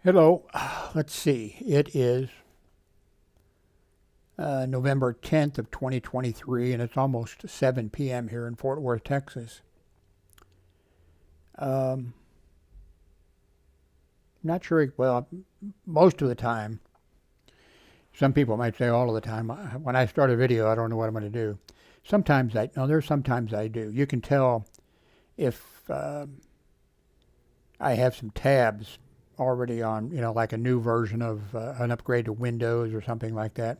Hello. Let's see. It is November 10th of 2023, and it's almost 7 p.m. here in Fort Worth, Texas. Um, Not sure. Well, most of the time. Some people might say all of the time. When I start a video, I don't know what I'm going to do. Sometimes I no. There's sometimes I do. You can tell if I have some tabs already on, like a new version of an upgrade to Windows or something like that.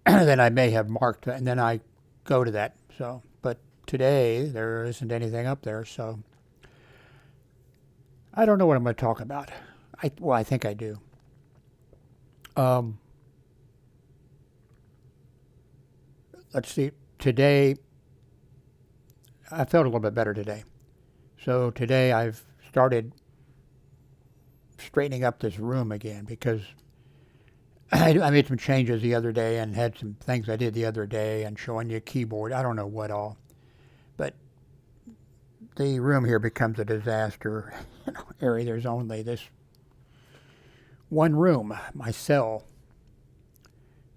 Then I may have marked that, and then I go to that. So, but today there isn't anything up there, so I don't know what I'm going to talk about. I think I do. Um, let's see. Today I felt a little bit better today. So today I've started straightening up this room again because I made some changes the other day and had some things I did the other day and showing you a keyboard. I don't know what all, but the room here becomes a disaster area. There's only this one room, my cell.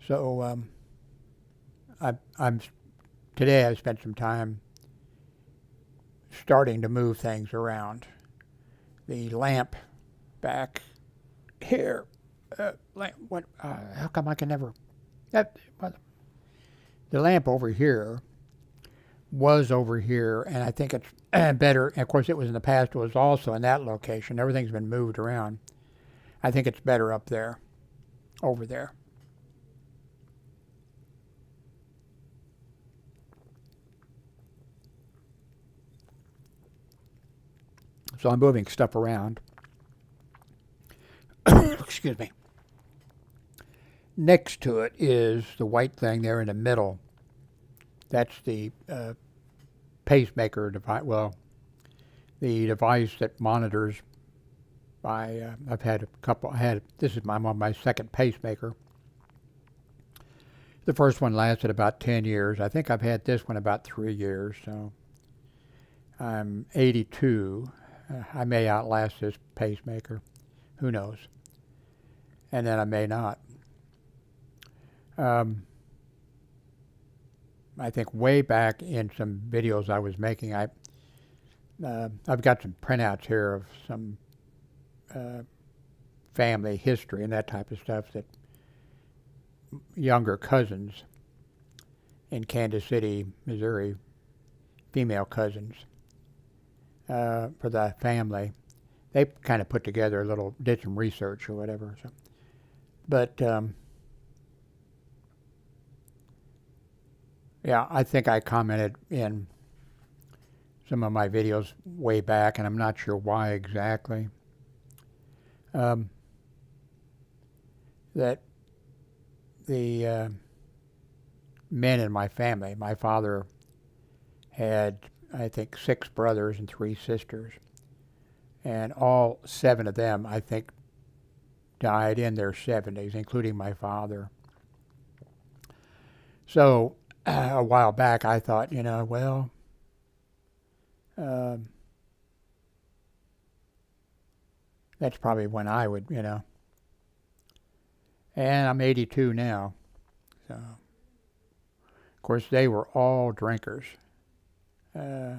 So I'm today I've spent some time starting to move things around. The lamp back here. What? How come I can never? That the lamp over here was over here, and I think it's better. Of course, it was in the past. It was also in that location. Everything's been moved around. I think it's better up there, over there. So I'm moving stuff around. Excuse me. Next to it is the white thing there in the middle. That's the pacemaker device. Well, the device that monitors. I've had a couple. This is my second pacemaker. The first one lasted about 10 years. I think I've had this one about 3 years. So I'm 82. I may outlast this pacemaker. Who knows? And then I may not. I think way back in some videos I was making, I've got some printouts here of some family history and that type of stuff that younger cousins in Kansas City, Missouri, female cousins for the family, they kind of put together did some research or whatever. So, but yeah, I think I commented in some of my videos way back, and I'm not sure why exactly. That the men in my family, my father had, I think, 6 brothers and 3 sisters, and all 7 of them, I think, died in their 70s, including my father. So a while back, I thought, well, that's probably when I would, And I'm 82 now. So, of course, they were all drinkers. Uh,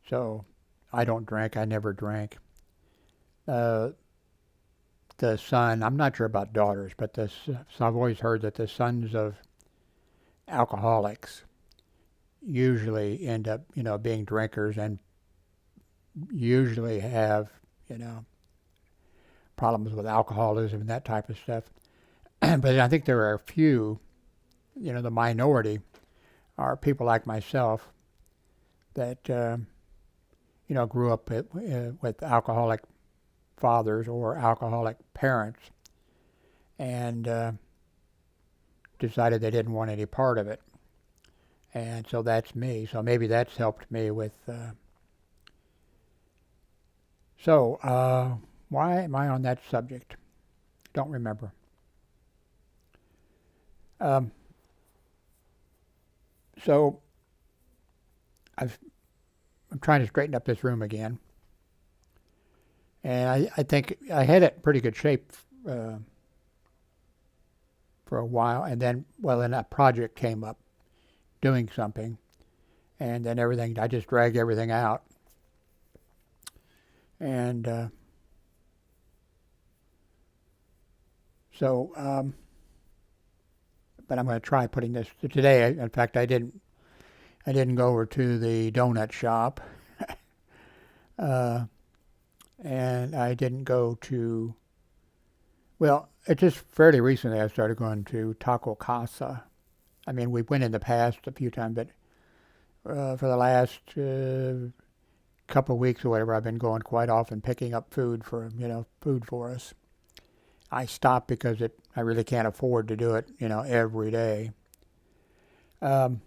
so I don't drink. I never drank. Uh, the son, I'm not sure about daughters, but so I've always heard that the sons of alcoholics usually end up, being drinkers and usually have, you know, problems with alcoholism and that type of stuff. But I think there are a few, the minority are people like myself that, grew up with alcoholic fathers or alcoholic parents and decided they didn't want any part of it. And so that's me. So maybe that's helped me with. Why am I on that subject? Don't remember. Um, so I'm trying to straighten up this room again. And I think I had it in pretty good shape for a while, and then, well, then a project came up doing something, and then everything, I just dragged everything out. And but I'm going to try putting this today. In fact, I didn't go over to the donut shop, uh, and I didn't go to. Well, it just fairly recently I started going to Taco Casa. I mean, we went in the past a few times, but for the last couple of weeks or whatever, I've been going quite often, picking up food for us. I stopped because I really can't afford to do it, every day. Um,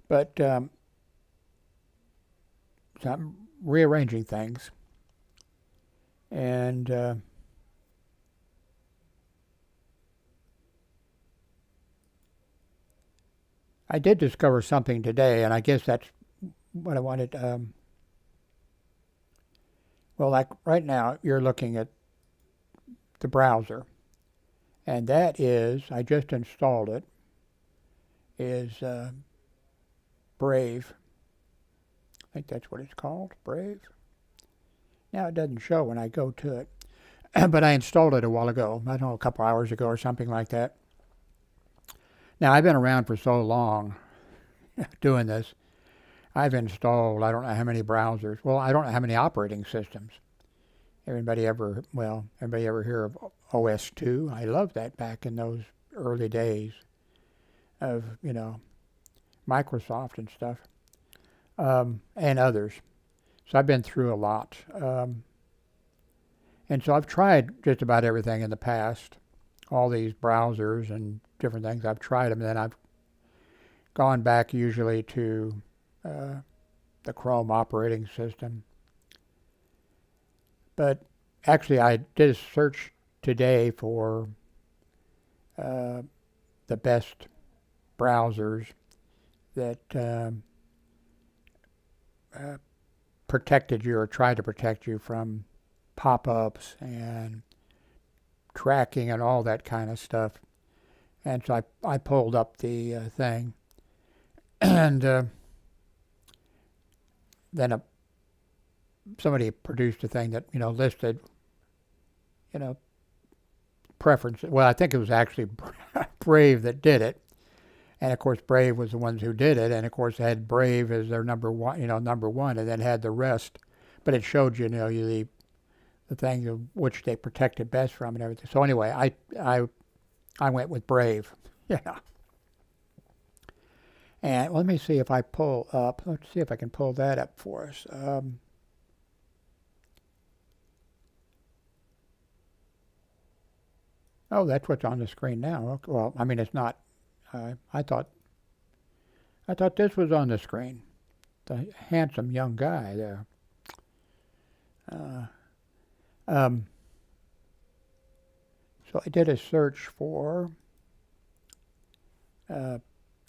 but so I'm rearranging things, and I did discover something today, and I guess that's what I wanted. Well, like right now, you're looking at the browser, and that is, I just installed it, is Brave. I think that's what it's called, Brave. Now it doesn't show when I go to it, but I installed it a while ago. I don't know, a couple hours ago or something like that. Now I've been around for so long doing this. I've installed, I don't know how many browsers. Well, I don't know how many operating systems. Everybody ever hear of OS2? I loved that back in those early days of, Microsoft and stuff, and others. So I've been through a lot. And so I've tried just about everything in the past, all these browsers and different things. I've tried them, and then I've gone back usually to the Chrome operating system. But actually, I did a search today for the best browsers that protected you or tried to protect you from pop-ups and tracking and all that kind of stuff. And so I pulled up the thing, and then somebody produced a thing that listed preferences. Well, I think it was actually Brave that did it, and of course Brave was the ones who did it, and of course they had Brave as their number one, and then had the rest, but it showed you the thing of which they protected best from and everything. So anyway, I went with Brave. Yeah. And let me see if I pull up. Let's see if I can pull that up for us. Oh, that's what's on the screen now. Okay, well, I mean, it's not. I thought this was on the screen. The handsome young guy there. Uh, um, so I did a search for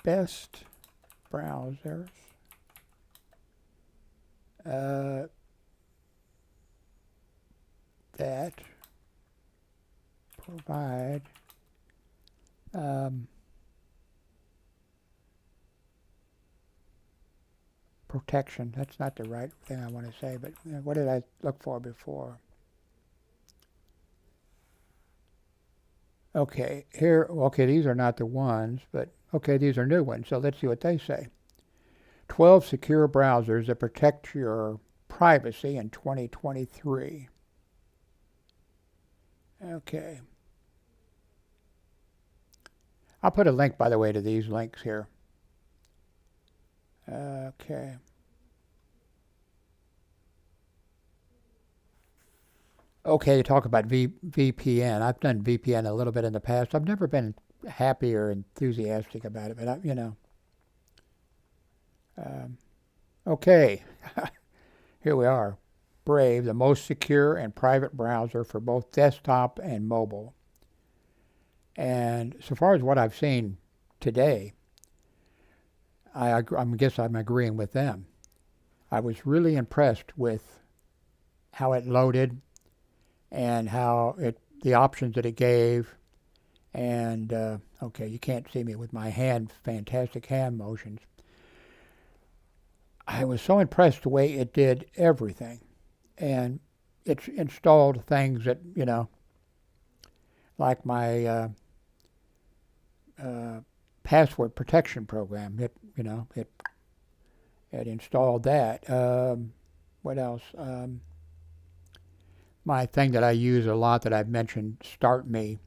best browsers that provide protection. That's not the right thing I want to say, but what did I look for before? Okay, these are not the ones, but okay, these are new ones. So let's see what they say. 12 secure browsers that protect your privacy in 2023. Okay. I'll put a link, by the way, to these links here. Okay. Okay, talk about VPN. I've done VPN a little bit in the past. I've never been happy or enthusiastic about it, but okay, here we are. Brave, the most secure and private browser for both desktop and mobile. And so far as what I've seen today, I guess I'm agreeing with them. I was really impressed with how it loaded and the options that it gave. And, okay, you can't see me with my fantastic hand motions. I was so impressed the way it did everything. And it's installed things that, like my password protection program. It installed that. What else? My thing that I use a lot that I've mentioned, Start Me.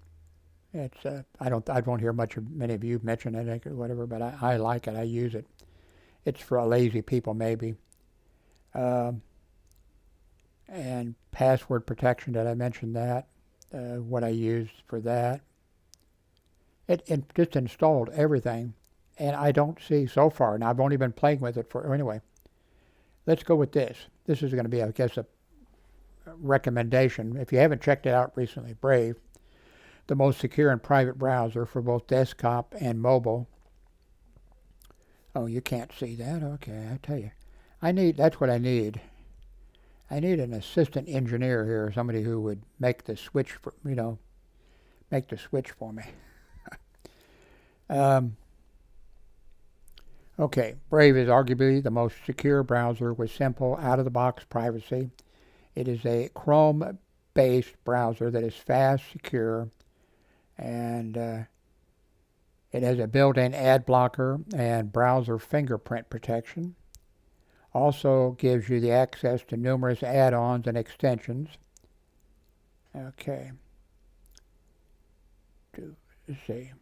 It's I won't hear many of you mention it or whatever, but I like it. I use it. It's for lazy people maybe. And password protection, did I mention that? What I used for that. It just installed everything, and I don't see so far, and I've only been playing with it anyway. Let's go with this. This is going to be, I guess, a recommendation. If you haven't checked it out recently, Brave, the most secure and private browser for both desktop and mobile. Oh, you can't see that? Okay, I tell you. That's what I need. I need an assistant engineer here, somebody who would make the switch for me. Okay, Brave is arguably the most secure browser with simple, out-of-the-box privacy. It is a Chrome-based browser that is fast, secure, and it has a built-in ad blocker and browser fingerprint protection. Also gives you the access to numerous add-ons and extensions. Okay. Let's see.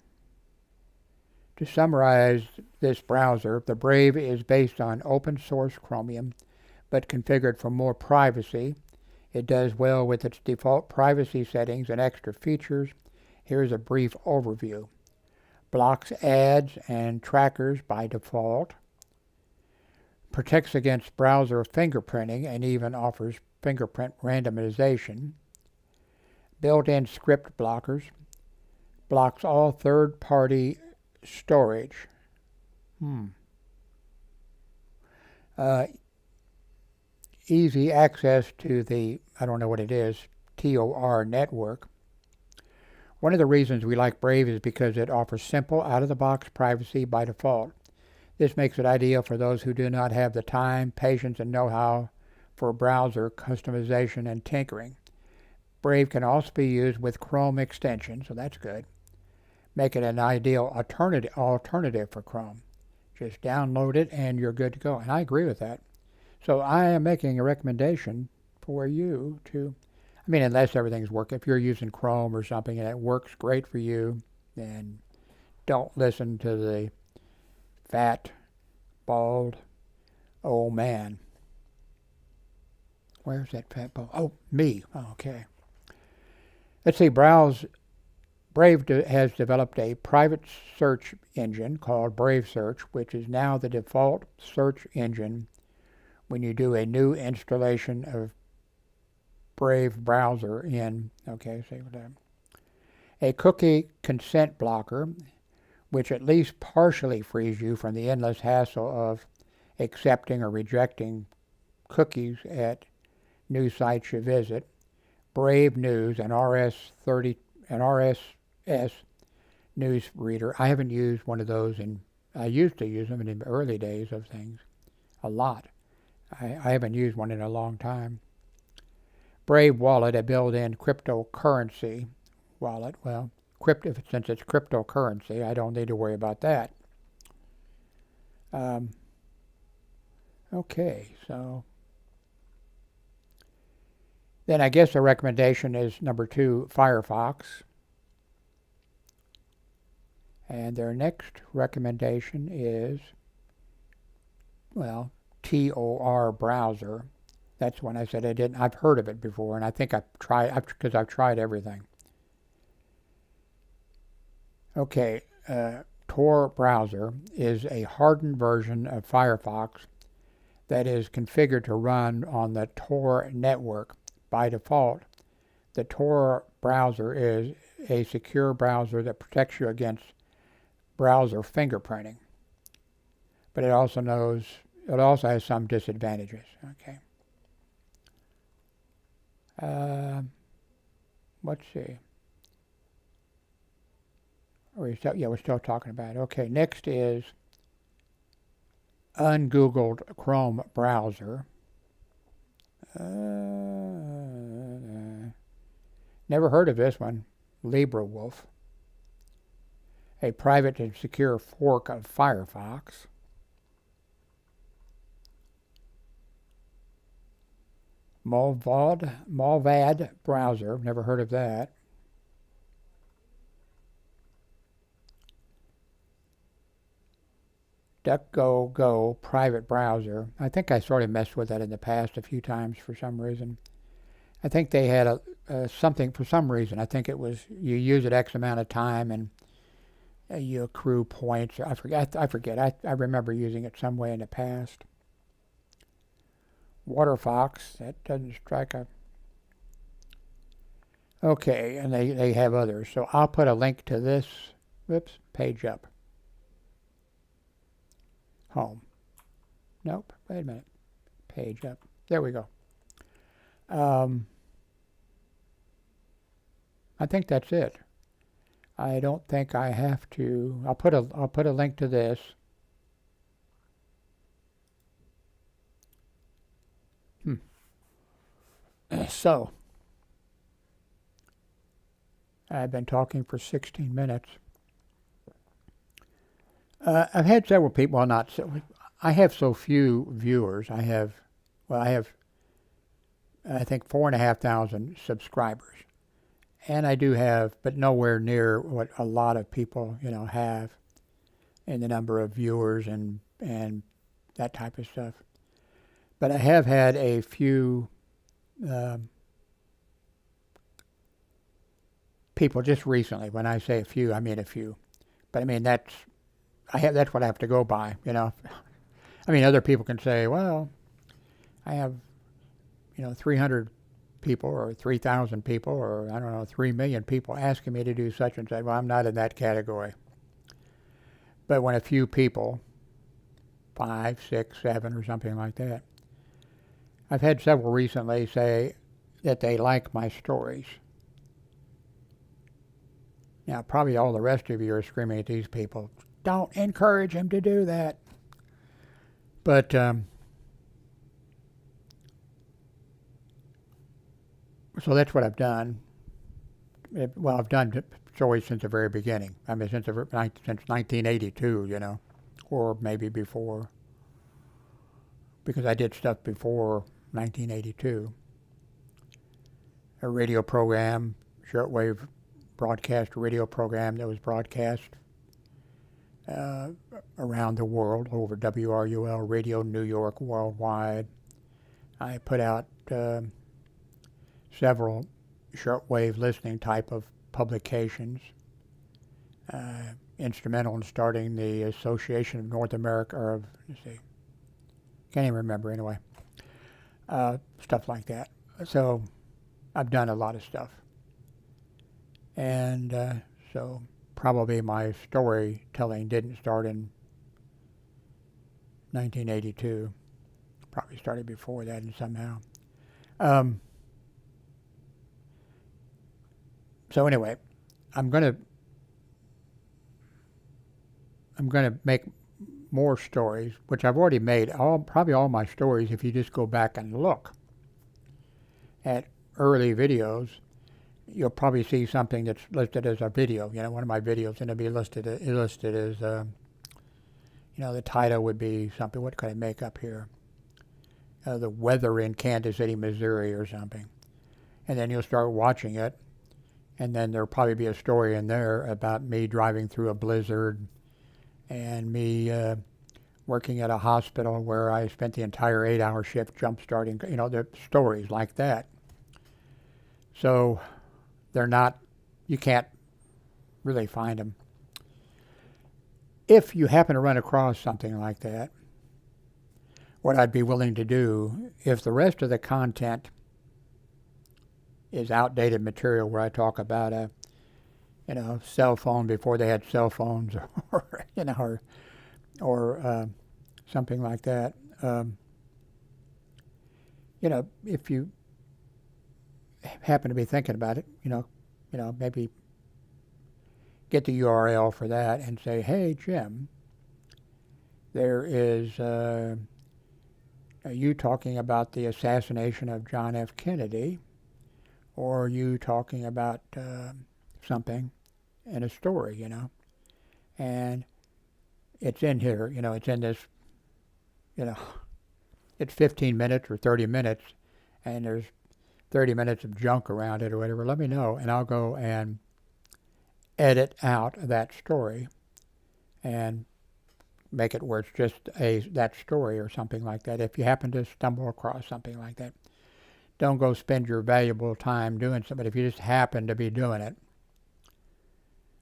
To summarize this browser, the Brave is based on open source Chromium, but configured for more privacy. It does well with its default privacy settings and extra features. Here's a brief overview. Blocks ads and trackers by default. Protects against browser fingerprinting and even offers fingerprint randomization. Built-in script blockers. Blocks all third-party storage. Easy access to the, I don't know what it is, TOR network. One of the reasons we like Brave is because it offers simple, out-of-the-box privacy by default. This makes it ideal for those who do not have the time, patience, and know-how for browser customization and tinkering. Brave can also be used with Chrome extension, so that's good. Make it an ideal alternative for Chrome. Just download it and you're good to go. And I agree with that. So I am making a recommendation for you to, unless everything's working. If you're using Chrome or something and it works great for you, then don't listen to the fat, bald old man. Where's that fat bald? Oh, me. Okay. Let's see. Brave has developed a private search engine called Brave Search, which is now the default search engine when you do a new installation of Brave browser in, a cookie consent blocker, which at least partially frees you from the endless hassle of accepting or rejecting cookies at new sites you visit. Brave News, an RSS news reader. I haven't used one of those I used to use them in the early days of things a lot. I haven't used one in a long time. Brave Wallet, a built-in cryptocurrency wallet. Well, since it's cryptocurrency, I don't need to worry about that. Okay, so then I guess the recommendation is number 2, Firefox. And their next recommendation is, TOR browser. That's when I said I've heard of it before, and I think because I've tried everything. Okay, Tor browser is a hardened version of Firefox that is configured to run on the Tor network. By default, the Tor browser is a secure browser that protects you against browser fingerprinting. But it also has some disadvantages. Okay. Uh, let's see. We're still talking about it. Okay, next is ungoogled Chrome browser. Never heard of this one. LibreWolf. A private and secure fork of Firefox. Mulvad browser. Never heard of that. DuckDuckGo private browser. I think I sort of messed with that in the past a few times for some reason. I think they had something for some reason. I think it was you use it X amount of time and you accrue points. I forget. I remember using it some way in the past. WaterFox. That doesn't strike a... Okay, and they have others. So I'll put a link to this. Whoops, page up. Home. Nope, wait a minute. Page up. There we go. I think that's it. I don't think I have to. I'll put a link to this. So I've been talking for 16 minutes. I've had several people. Well, not so. I have so few viewers. I have I think 4,500 subscribers, and I do have, but nowhere near what a lot of people have in the number of viewers and that type of stuff. But I have had a few people just recently. When I say a few, I mean a few. But I mean that's what I have to go by. I mean, other people can say, well, I have 300 people or 3,000 people or I don't know 3 million people asking me to do such and such. Well, I'm not in that category. But when a few people, 5, 6, 7 or something like that, I've had several recently say that they like my stories. Now, probably all the rest of you are screaming at these people, don't encourage him to do that. But so that's what I've done. I've done stories since the very beginning. I mean, since 1982, or maybe before, because I did stuff before 1982. A radio program, shortwave broadcast radio program that was broadcast around the world over WRUL Radio New York worldwide. I put out several shortwave listening type of publications, instrumental in starting the Association of North America, or let's see, can't even remember anyway, stuff like that. So I've done a lot of stuff. And so probably my storytelling didn't start in 1982. Probably started before that and somehow. So anyway, I'm gonna make more stories, which I've already made. Probably all my stories, if you just go back and look at early videos, you'll probably see something that's listed as a video. One of my videos, and it'll be listed as, the title would be something. What could I make up here? The weather in Kansas City, Missouri, or something. And then you'll start watching it, and then there'll probably be a story in there about me driving through a blizzard, and me working at a hospital where I spent the entire 8-hour shift jump starting. The stories like that. So they're not, you can't really find them. If you happen to run across something like that, what I'd be willing to do, if the rest of the content is outdated material where I talk about a cell phone before they had cell phones, or something like that, if you happen to be thinking about it, maybe get the URL for that and say, hey, Jim, there is you talking about the assassination of John F. Kennedy, or you talking about something in a story, and it's in here, it's in this, you know, it's 15 minutes or 30 minutes, and there's 30 minutes of junk around it or whatever. Let me know, and I'll go and edit out that story and make it where it's just that story or something like that. If you happen to stumble across something like that, don't go spend your valuable time doing something. If you just happen to be doing it,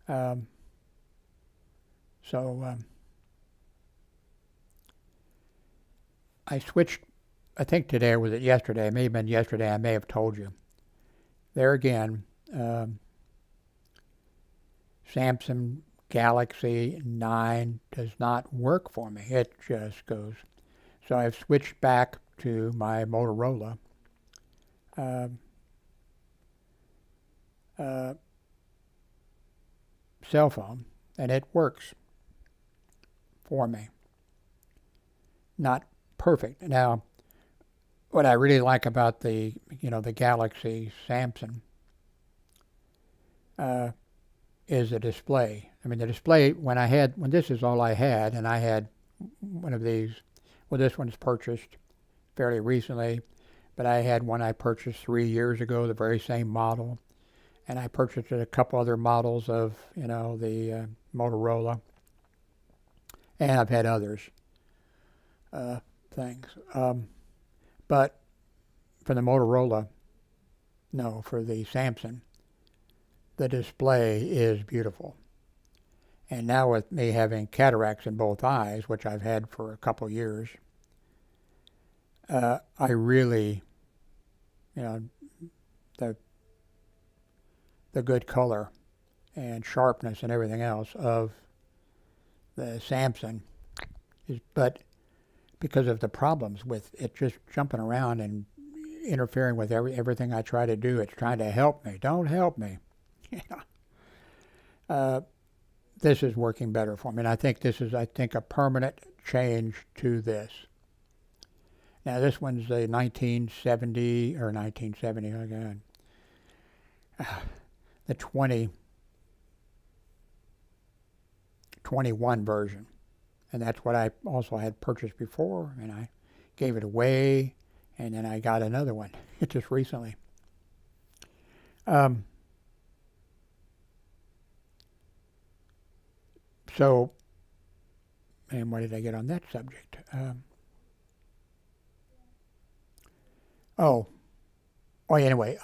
I switched. I think today, or was it yesterday? It may have been yesterday. I may have told you. There again, Samsung Galaxy 9 does not work for me. It just goes. So I've switched back to my Motorola cell phone, and it works for me. Not perfect. Now, what I really like about the Galaxy Samsung is the display. I mean, the display, when this is all I had, and I had one of these, well, this one's purchased fairly recently, but I had one I purchased 3 years ago, the very same model, and I purchased a couple other models of, the Motorola, and I've had others, things. But for the Motorola, no, for the Samsung, the display is beautiful. And now with me having cataracts in both eyes, which I've had for a couple years, I really, the good color and sharpness and everything else of the Samsung but because of the problems with it just jumping around and interfering with everything I try to do, it's trying to help me. Don't help me. This is working better for me, and I think this is, a permanent change to this. Now, this one's a 1970, oh God, the 2021 version, and that's what I also had purchased before, and I gave it away, and then I got another one just recently. So, and what did I get on that subject? Anyway,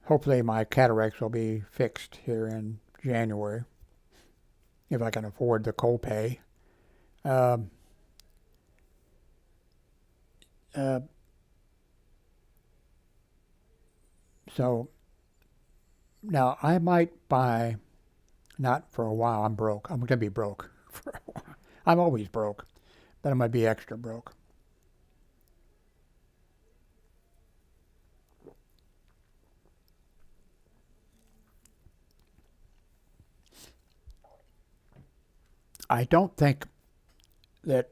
hopefully my cataracts will be fixed here in January, if I can afford the copay. So now I might buy, not for a while, I'm broke. I'm going to be broke for a while. I'm always broke, but I'm going to be extra broke. I don't think that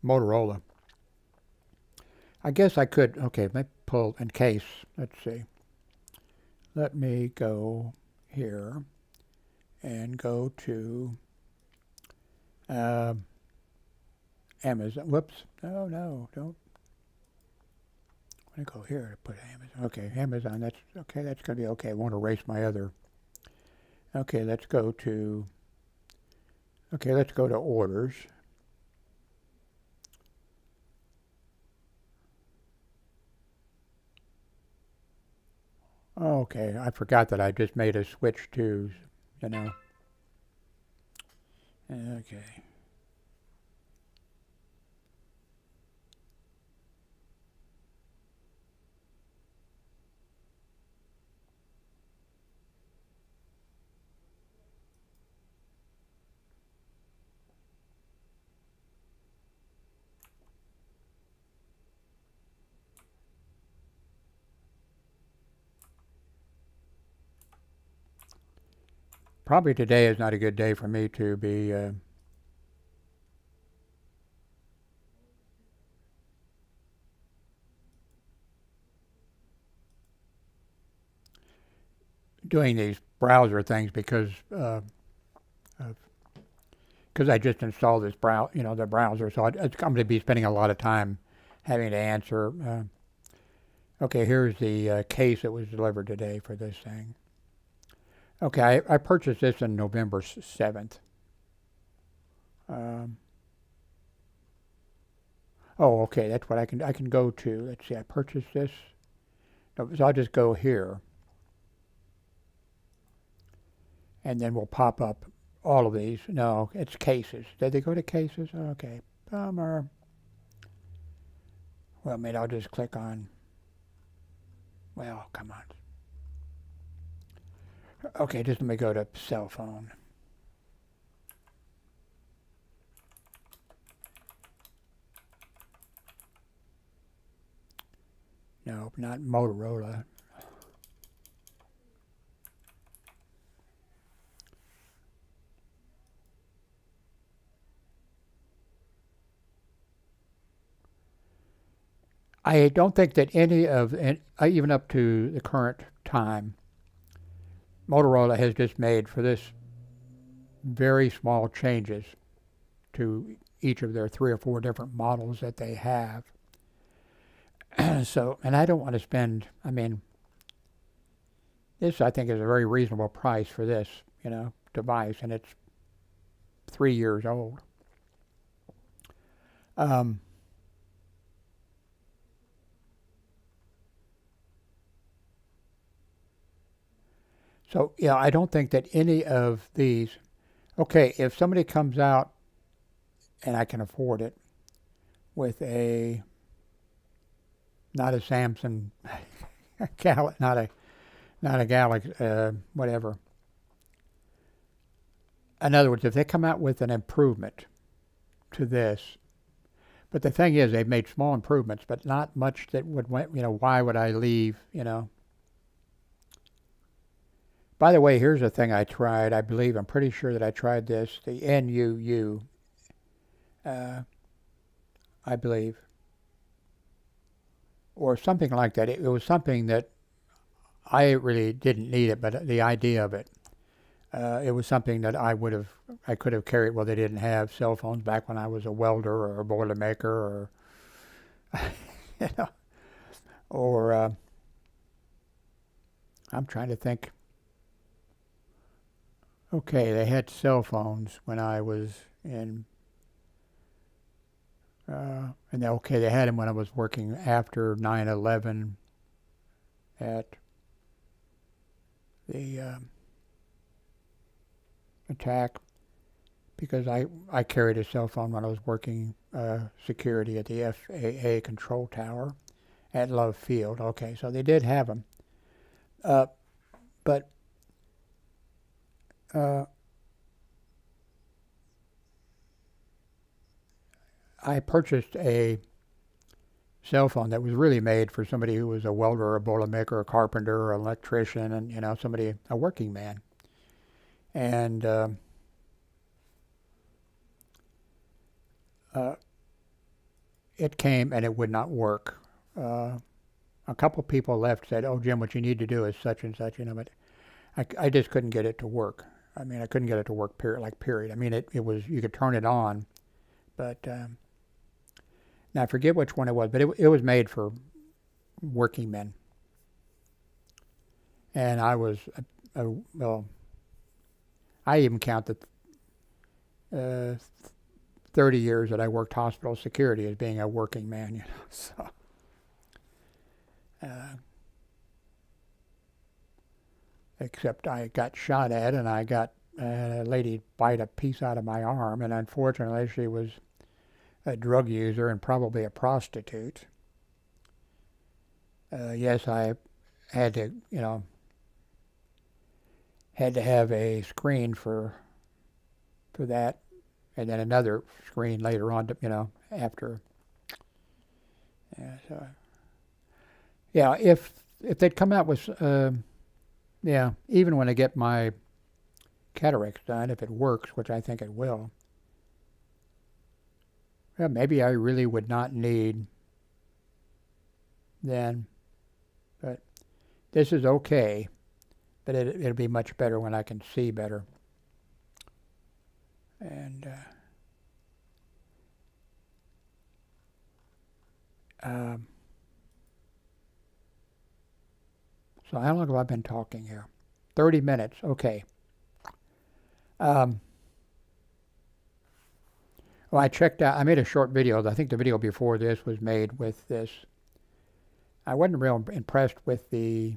Motorola, I guess I could, okay, let me pull, in case, let's see. Let me go here and go to Amazon. Whoops. No, don't. I'm going to go here to put Amazon. Okay, Amazon, that's okay, that's going to be okay. I won't erase my other. Okay, let's go to orders. Okay, I forgot that I just made a switch to, Okay. Probably today is not a good day for me to be doing these browser things because I just installed this the browser. So I'm going to be spending a lot of time having to answer. Okay, here's the case that was delivered today for this thing. Okay, I purchased this on November 7th. Um, oh, okay, that's what I can go to. Let's see, I purchased this. No, so I'll just go here, and then we'll pop up all of these. No, it's cases. Did they go to cases? Okay, bummer. Well, maybe I'll just click on. Well, come on. Okay, just let me go to cell phone. No, not Motorola. I don't think that even up to the current time, Motorola has just made for this very small changes to each of their 3 or 4 different models that they have. So, and I don't want to spend, I mean, this I think is a very reasonable price for this, device, and it's 3 years old. Um, so, yeah, I don't think that any of these, okay, if somebody comes out and I can afford it with not a Samsung, not a Galaxy, whatever. In other words, if they come out with an improvement to this, but the thing is, they've made small improvements, but not much that would, why would I leave. By the way, here's a thing I tried. I'm pretty sure that I tried this, the NUU, I believe, or something like that. It was something that I really didn't need it, but the idea of it. It was something that I could have carried. Well, they didn't have cell phones back when I was a welder or a boilermaker, or, you know, or I'm trying to think. Okay, they had cell phones when I was in, they had them when I was working after 9/11 at the attack, because I carried a cell phone when I was working security at the FAA control tower at Love Field. Okay, so they did have them. But I purchased a cell phone that was really made for somebody who was a welder or a boilermaker, a carpenter, or an electrician, and a working man. And it came and it would not work. A couple people left, said, "Oh, Jim, what you need to do is such and such," but I just couldn't get it to work. I mean, I couldn't get it to work, period. I mean, it was, you could turn it on, but now I forget which one it was, but it was made for working men. And I was, well, I even count the 30 years that I worked hospital security as being a working man, so. Except I got shot at, and I got a lady bite a piece out of my arm, and unfortunately she was a drug user and probably a prostitute. Yes, I had to, had to have a screen for that, and then another screen later on, after. Yeah, so, yeah, if they'd come out with, yeah, even when I get my cataracts done if it works, which I think it will. Well, maybe I really would not need then, but this is okay, but it'll be much better when I can see better. And so how long have I been talking here? 30 minutes, okay. Well, I checked out, I made a short video. I think the video before this was made with this. I wasn't real impressed with the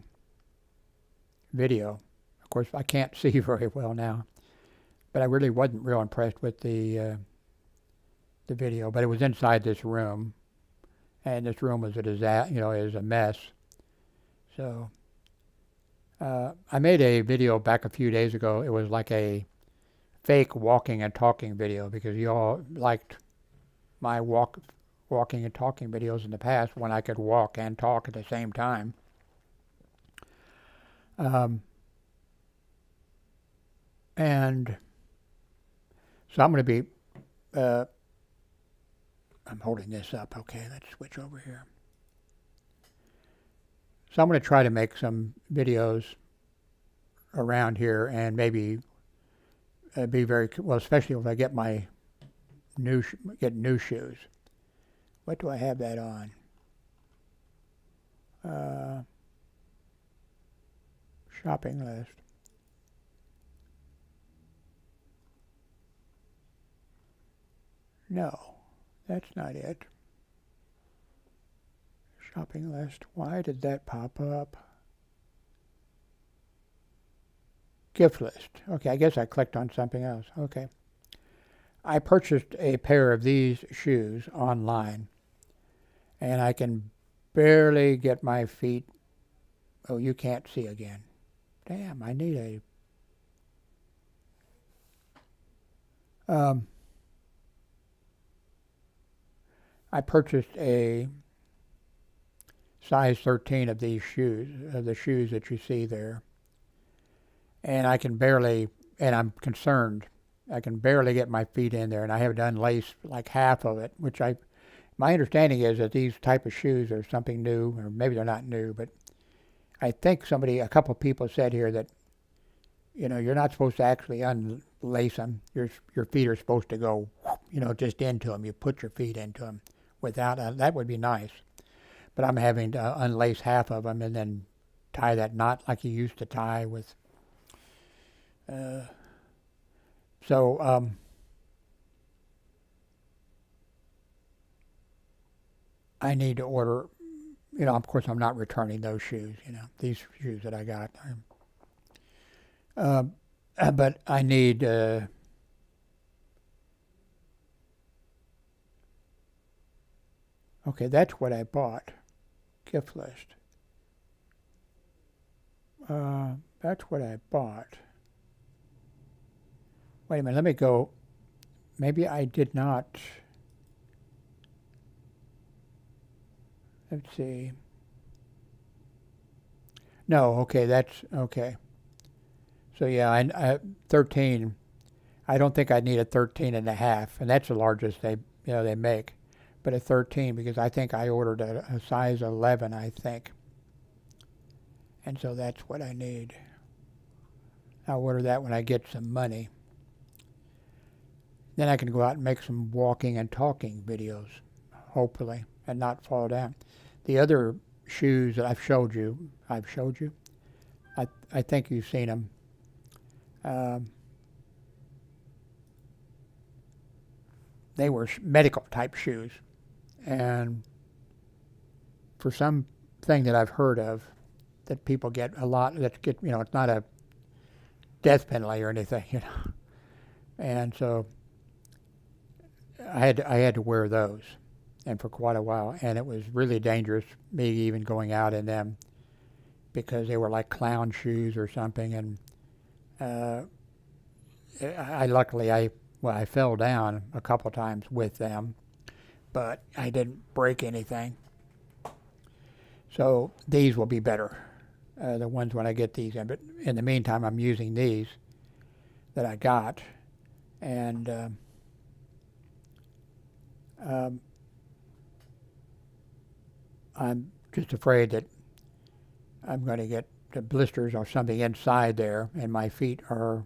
video. Of course, I can't see very well now, but I really wasn't real impressed with the video. But it was inside this room, and this room was is a mess. So I made a video back a few days ago. It was like a fake walking and talking video because you all liked my walking and talking videos in the past when I could walk and talk at the same time. And so I'm going to be, I'm holding this up. Okay, let's switch over here. So I'm going to try to make some videos around here and maybe be very, well, especially if I get my new shoes. What do I have that on? Shopping list. No, that's not it. Shopping list. Why did that pop up? Gift list. Okay, I guess I clicked on something else. Okay. I purchased a pair of these shoes online, and I can barely get my feet. Oh, you can't see again. Damn, I need a... I purchased a size 13 of these shoes, the shoes that you see there. And I can barely, and I'm concerned, I can barely get my feet in there, and I have unlaced like half of it, which my understanding is that these type of shoes are something new, or maybe they're not new, but I think a couple of people said here that, you're not supposed to actually unlace them. Your feet are supposed to go, just into them. You put your feet into them without, that would be nice. But I'm having to unlace half of them and then tie that knot like you used to tie with, I need to order, of course I'm not returning those shoes, these shoes that I got. But I need, okay, that's what I bought. Gift list. That's what I bought. Wait a minute, let me go. Maybe I did not. Let's see. No, okay, that's okay. So yeah, I 13. I don't think I need a 13 and a half, and that's the largest they make. But a 13 because I think I ordered a size 11, I think. And so that's what I need. I'll order that when I get some money. Then I can go out and make some walking and talking videos, hopefully, and not fall down. The other shoes that I've showed you. I think you've seen them. They were medical type shoes. And for some thing that I've heard of, that people get a lot, it's not a death penalty or anything, And so I had to wear those, and for quite a while, and it was really dangerous, me even going out in them, because they were like clown shoes or something, and I fell down a couple times with them, but I didn't break anything. So these will be better, the ones when I get these in. But in the meantime, I'm using these. that I got, and I'm just afraid that I'm going to get the blisters or something inside there, and my feet are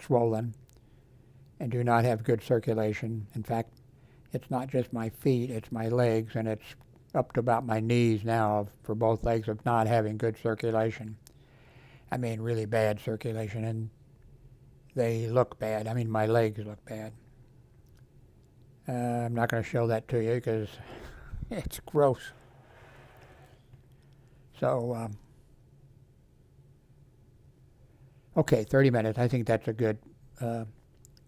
swollen and do not have good circulation. In fact, it's not just my feet, it's my legs, and it's up to about my knees now for both legs of not having good circulation. I mean, really bad circulation, and they look bad. I mean, my legs look bad. I'm not going to show that to you because it's gross. So, okay, 30 minutes. I think that's a good...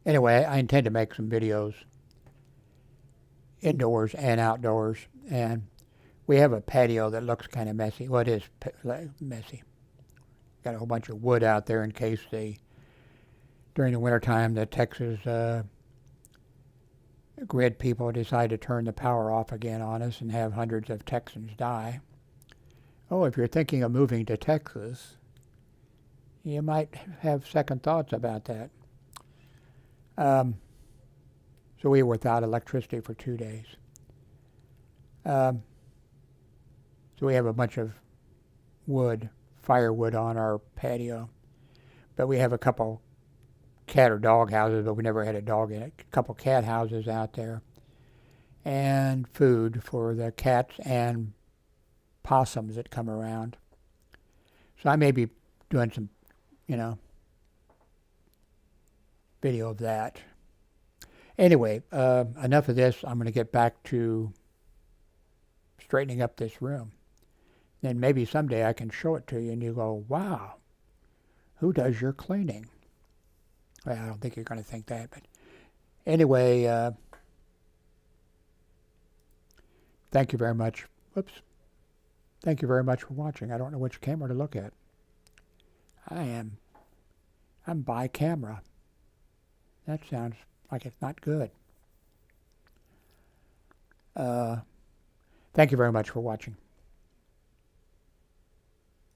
anyway, I intend to make some videos indoors and outdoors, and we have a patio that looks kind of messy. Well, it is messy. Got a whole bunch of wood out there in case during the wintertime, the Texas grid people decide to turn the power off again on us and have hundreds of Texans die. Oh, if you're thinking of moving to Texas, you might have second thoughts about that. So we were without electricity for 2 days. So we have a bunch of firewood on our patio. But we have a couple cat or dog houses, but we never had a dog in it. A couple cat houses out there. And food for the cats and possums that come around. So I may be doing some, video of that. Anyway, enough of this. I'm going to get back to straightening up this room. Then maybe someday I can show it to you and you go, wow, who does your cleaning? Well, I don't think you're going to think that, but anyway, thank you very much. Whoops. Thank you very much for watching. I don't know which camera to look at. I'm bi-camera. That sounds like it's not good. Thank you very much for watching.